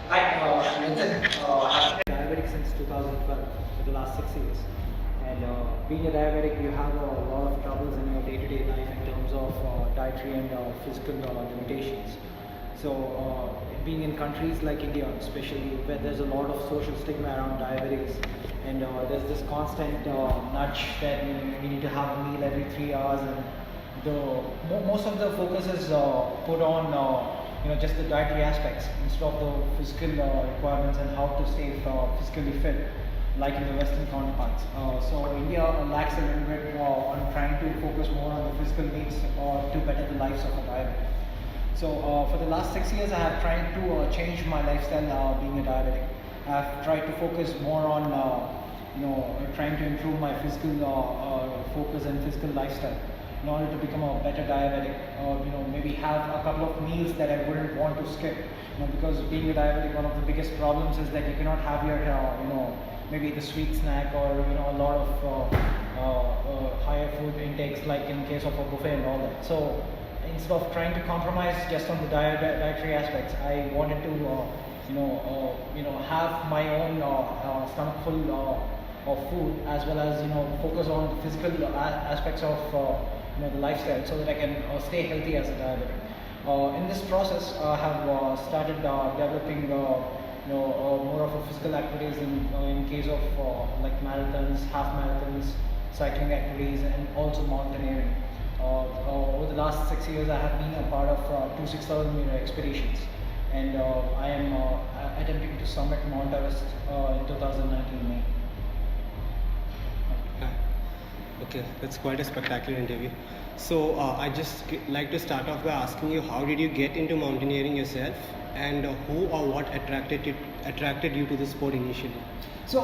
Hi, Nitin. I've been diabetic since 2012 for the last 6 years. And being a diabetic, you have a lot of troubles in your day-to-day life in terms of dietary and physical limitations. So, being in countries like India, especially where there's a lot of social stigma around diabetes, and there's this constant nudge that you need to have a meal every 3 hours, and most of the focus is put on just the dietary aspects instead of the physical requirements and how to stay physically fit, like in the Western counterparts. So India lacks a little bit on trying to focus more on the physical needs to better the lives of a diabetic. So for the last 6 years, I have tried to change my lifestyle being a diabetic. I've tried to focus more on trying to improve my physical focus and physical lifestyle in order to become a better diabetic, or maybe have a couple of meals that I wouldn't want to skip. Because being a diabetic, one of the biggest problems is that you cannot have your maybe the sweet snack, or a lot of higher food intakes, like in case of a buffet and all that. So instead of trying to compromise just on the dietary aspects, I wanted to have my own stomach full of food, as well as focus on the physical aspects of the lifestyle, so that I can stay healthy as a diabetic. In this process, I have started developing more of a physical activities in case of like marathons, half marathons, cycling activities, and also mountaineering. Over the last 6 years, I have been a part of 2 6,000-meter expeditions, and I am attempting to summit Mount Everest in 2019 May. Okay, that's quite a spectacular interview. So I just like to start off by asking you, how did you get into mountaineering yourself, and who or what attracted you to the sport initially? So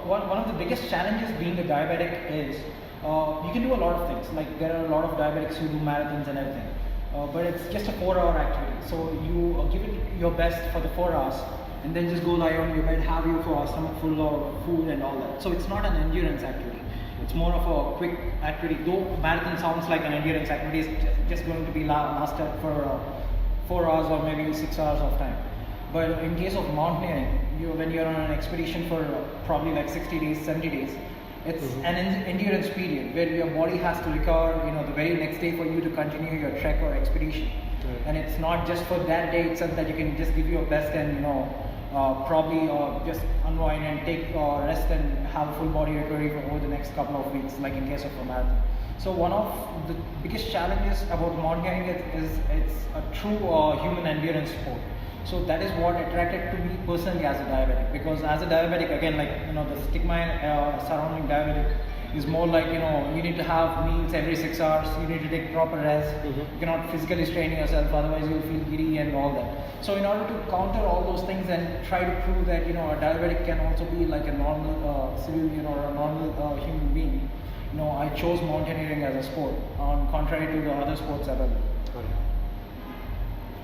one of the biggest challenges being a diabetic is you can do a lot of things. Like, there are a lot of diabetics who do marathons and everything, but it's just a 4-hour activity. So you give it your best for the 4 hours, and then just go lie on your bed, have your stomach full of food and all that. So it's not an endurance activity. It's more of a quick activity. Though marathon sounds like an endurance activity, it's just going to be lasted for 4 hours or maybe 6 hours of time. But in case of mountaineering, when you're on an expedition for probably like 60 days, 70 days, it's an endurance period where your body has to recover, the very next day for you to continue your trek or expedition. Right. And it's not just for that day itself that you can just give your best and probably just unwind and take rest and have a full body recovery for over the next couple of weeks, like in case of a marathon. So one of the biggest challenges about mountaineering is it's a true human endurance sport. So that is what attracted to me personally as a diabetic, because as a diabetic, again, like the stigma surrounding diabetic is more like you need to have meals every 6 hours, you need to take proper rest, you cannot physically strain yourself, otherwise you'll feel giddy and all that. So in order to counter all those things and try to prove that a diabetic can also be like a normal civilian or a normal human being, I chose mountaineering as a sport, on contrary to the other sports available.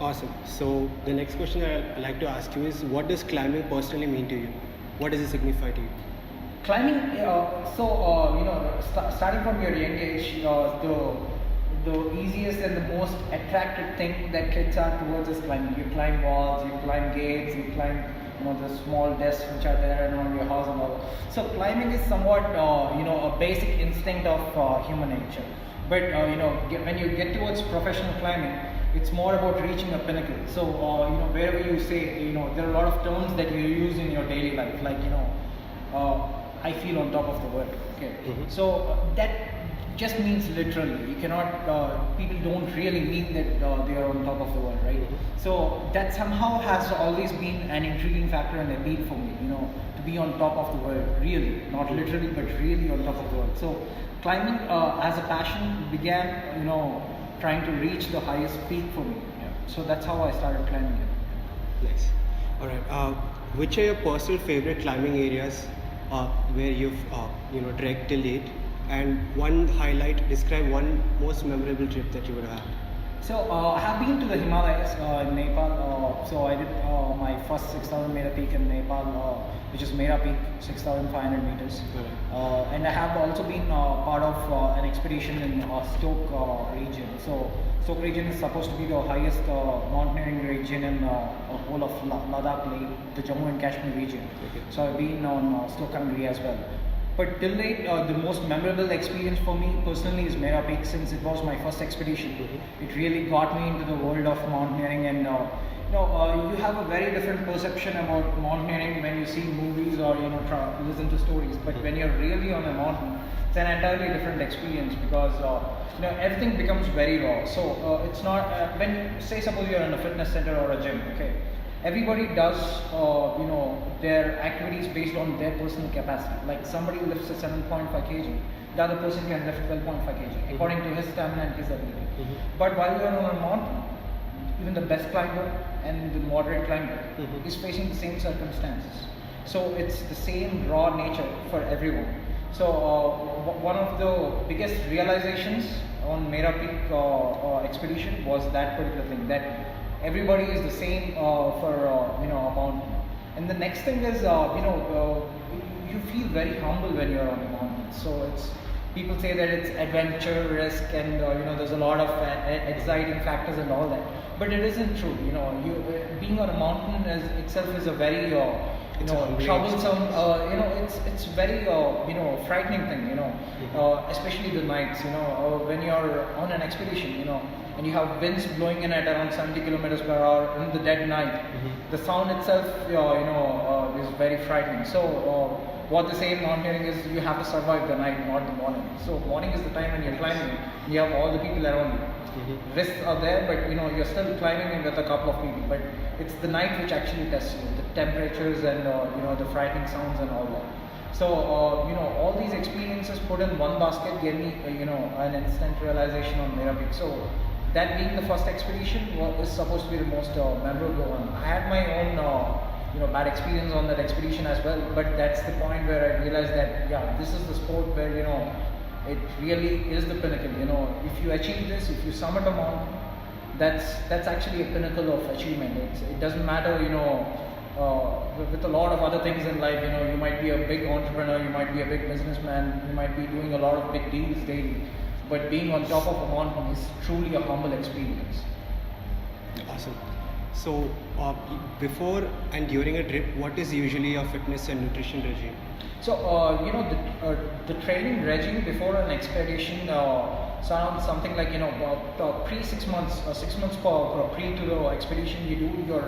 Awesome. So the next question I'd like to ask you is, what does climbing personally mean to you? What does it signify to you? Climbing, starting from your young age, the easiest and the most attractive thing that kids are towards is climbing. You climb walls, you climb gates, you climb the small desks which are there around your house and all that. So climbing is somewhat a basic instinct of human nature. But when you get towards professional climbing, it's more about reaching a pinnacle. So wherever you say, there are a lot of terms that you use in your daily life, like I feel on top of the world. Okay, so that just means literally. You cannot. People don't really mean that they are on top of the world, right? So that somehow has always been an intriguing factor and appeal for me. To be on top of the world, really, not literally, but really on top of the world. So climbing as a passion began, trying to reach the highest peak for me. Yeah. So that's how I started climbing it. Nice. All right. Which are your personal favorite climbing areas where you've trekked till date? And one highlight, describe one most memorable trip that you would have had. So I have been to the Himalayas in Nepal. So I did my first 6,000 meter peak in Nepal, which is Mera Peak, 6,500 meters. And I have also been part of an expedition in Stoke region. So Stoke region is supposed to be the highest mountaineering region in whole of Ladakh, the Jammu and Kashmir region. So I've been on Stoke Hungary as well. But till date, the most memorable experience for me personally is Mera Peak, since it was my first expedition. It really got me into the world of mountaineering, and you have a very different perception about mountaineering when you see movies or listen to stories. But when you're really on a mountain, it's an entirely different experience, because everything becomes very raw. So it's not when say suppose you're in a fitness center or a gym, okay. Everybody does, their activities based on their personal capacity. Like somebody lifts a 7.5 kg, the other person can lift 12.5 kg, according to his stamina and his ability. But while you are on a mountain, even the best climber and the moderate climber is facing the same circumstances. So it's the same raw nature for everyone. So one of the biggest realizations on Mera Peak expedition was that particular thing, that everybody is the same for a mountain. And the next thing is you feel very humble when you're on a mountain. So it's people say that it's adventure, risk, and there's a lot of exciting factors and all that. But it isn't true. You being on a mountain itself is a very troublesome. It's very frightening thing. Especially the nights. When you're on an expedition. And you have winds blowing in at around 70 kilometers per hour in the dead night. The sound itself, is very frightening. So what they say in mountaineering is you have to survive the night, not the morning. So morning is the time when you're climbing. You have all the people around you. Risks are there, but you're still climbing with a couple of people. But it's the night which actually tests you, the temperatures and the frightening sounds and all that. So all these experiences put in one basket gave me an instant realization on Mera Peak. So that being the first expedition is supposed to be the most memorable one. I had my own bad experience on that expedition as well, but that's the point where I realized that this is the sport where it really is the pinnacle. If you achieve this, if you summit a mountain, that's actually a pinnacle of achievement. It doesn't matter with a lot of other things in life. You might be a big entrepreneur, you might be a big businessman, you might be doing a lot of big deals daily. But being on top of a mountain is truly a humble experience. Awesome. So, before and during a trip, what is usually your fitness and nutrition regime? So, the training regime before an expedition sounds something like pre 6 months, 6 months pre to the expedition. You do your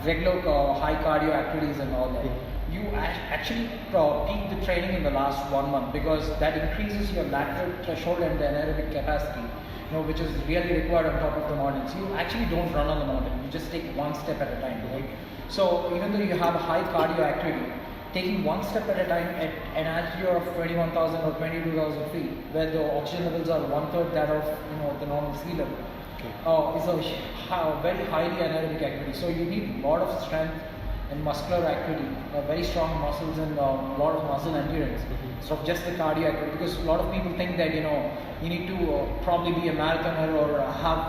regular high cardio activities and all that. You actually peak the training in the last 1 month, because that increases your lateral threshold and the anaerobic capacity, which is really required on top of the mountains. You actually don't run on the mountain, you just take one step at a time, right? So even though you have a high cardio activity, taking one step at a time at an altitude of 21,000 or 22,000 feet, where the oxygen levels are 1/3 that of the normal sea level, is a very highly anaerobic activity. So you need a lot of strength and muscular activity, very strong muscles and a lot of muscle endurance. So just the cardio activity, because a lot of people think that you need to probably be a marathoner or have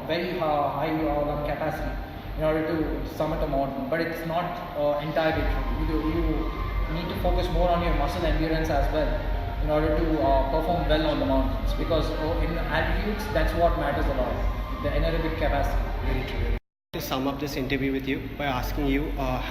very high lung capacity in order to summit a mountain. But it's not entirely true. You need to focus more on your muscle endurance as well in order to perform well on the mountains, because in altitudes that's what matters a lot, the anaerobic capacity. Very true. To sum up this interview with you by asking you,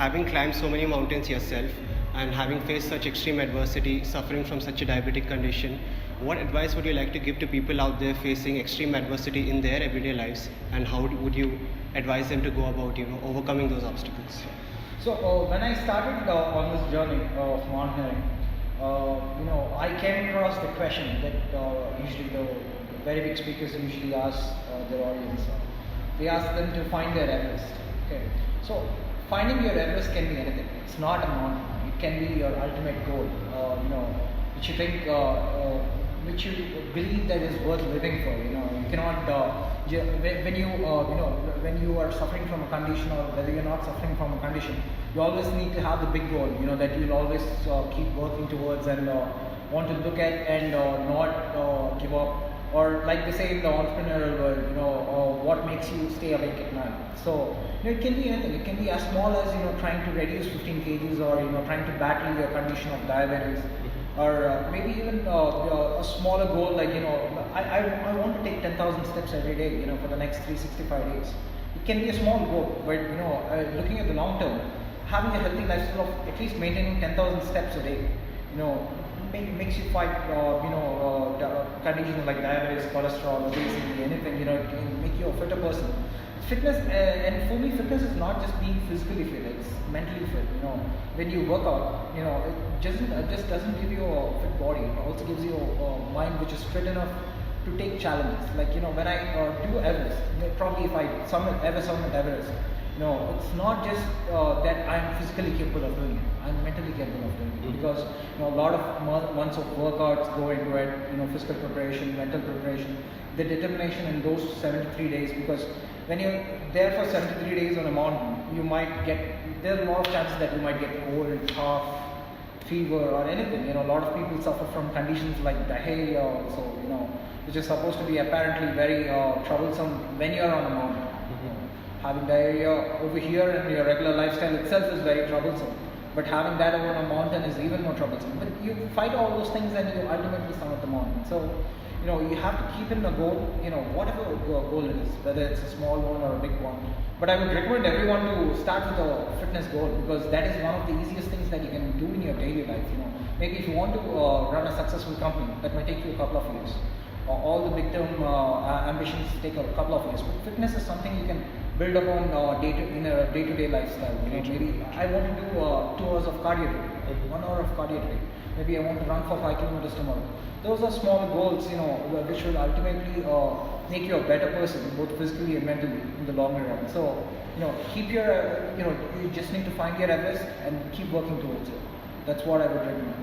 having climbed so many mountains yourself and having faced such extreme adversity, suffering from such a diabetic condition, what advice would you like to give to people out there facing extreme adversity in their everyday lives, and how would you advise them to go about overcoming those obstacles? So when I started on this journey of mountaineering, I came across the question that usually the very big speakers usually ask their audience. They ask them to find their Everest. Okay, so finding your Everest can be anything. It's not a mountain. It can be your ultimate goal. Which you think, which you believe that is worth living for. You cannot when you are suffering from a condition, or whether you're not suffering from a condition, you always need to have the big goal. That you'll always keep working towards and want to look at and not give up or like they say in the entrepreneurial world, what makes you stay awake at night. So it can be anything. It can be as small as trying to reduce 15 kgs, or trying to battle your condition of diabetes, or maybe even a smaller goal like I want to take 10,000 steps every day for the next 365 days. It can be a small goal, but looking at the long term, having a healthy lifestyle of at least maintaining 10,000 steps a day, makes you fight conditions like diabetes, cholesterol, obesity, anything. It can make you a fitter person. Fitness, and for me, fitness is not just being physically fit; it's mentally fit. When you work out, it just doesn't give you a fit body. It also gives you a mind which is fit enough to take challenges. Like when I do Everest, probably if I ever summit Everest, it's not just that I'm physically capable of doing it. I'm mentally capable of doing it, because a lot of months of workouts go into it. Physical preparation, mental preparation, the determination in those 73 days. Because when you're there for 73 days on a mountain, there are a lot of chances that you might get cold, cough, fever, or anything. A lot of people suffer from conditions like diarrhea also, which is supposed to be apparently very troublesome when you're on a mountain. Having diarrhea over here in your regular lifestyle itself is very troublesome, but having that over on a mountain is even more troublesome. But you fight all those things and you ultimately summit the mountain. So you have to keep in a goal, whatever goal it is, whether it's a small one or a big one. But I would recommend everyone to start with a fitness goal, because that is one of the easiest things that you can do in your daily life. Maybe if you want to run a successful company, that might take you a couple of years. All the big term ambitions take a couple of years. But fitness is something you can build upon in a day-to-day lifestyle. Maybe I want to do 2 hours of cardio today, 1 hour of cardio today. Maybe I want to run for 5 kilometers tomorrow. Those are small goals, which will ultimately make you a better person, both physically and mentally, in the longer run. So, keep your, you just need to find your Everest and keep working towards it. That's what I would recommend.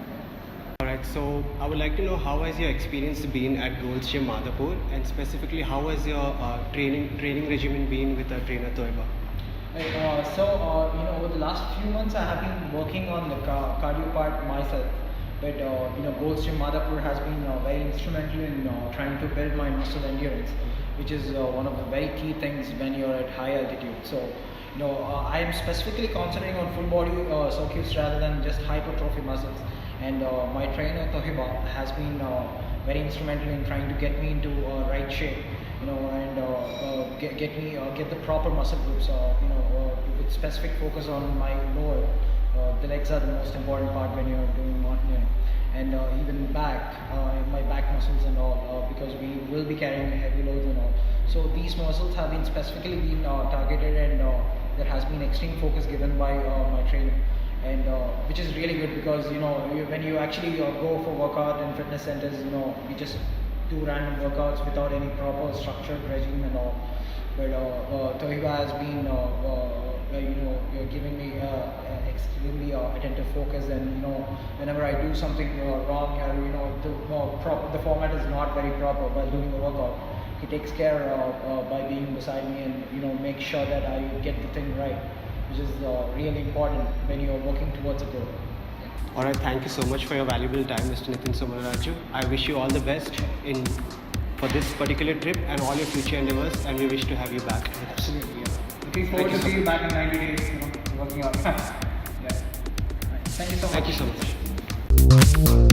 Alright, so I would like to know, how has your experience been at Gold's Gym Madhapur, and specifically how has your training regimen been with the trainer Thoiba? Over the last few months I have been working on the cardio part myself. But Gold's Gym Madhapur has been very instrumental in trying to build my muscle endurance, which is one of the very key things when you're at high altitude. So I am specifically concentrating on full body circuits rather than just hypertrophy muscles. And my trainer Thoiba has been very instrumental in trying to get me into right shape, and get the proper muscle groups, with specific focus on my lower. The legs are the most important part when you're doing mountaineering, and even my back muscles and all, because we will be carrying heavy loads and all. So these muscles have been specifically targeted, and there has been extreme focus given by my trainer, and which is really good, because when you actually go for workout in fitness centers, we just do random workouts without any proper structured regime and all. But Thoiba has been giving me extremely attentive focus, and whenever I do something wrong, the format is not very proper while doing a workout, he takes care by being beside me, and make sure that I get the thing right, which is really important when you're working towards a goal. Alright, thank you so much for your valuable time, Mr. Nitin Somalaraju. I wish you all the best for this particular trip and all your future endeavors, and we wish to have you back. Absolutely, yeah. Looking forward to see you back in 90 days, working out. Yeah. Thank you so much. Thank you so much.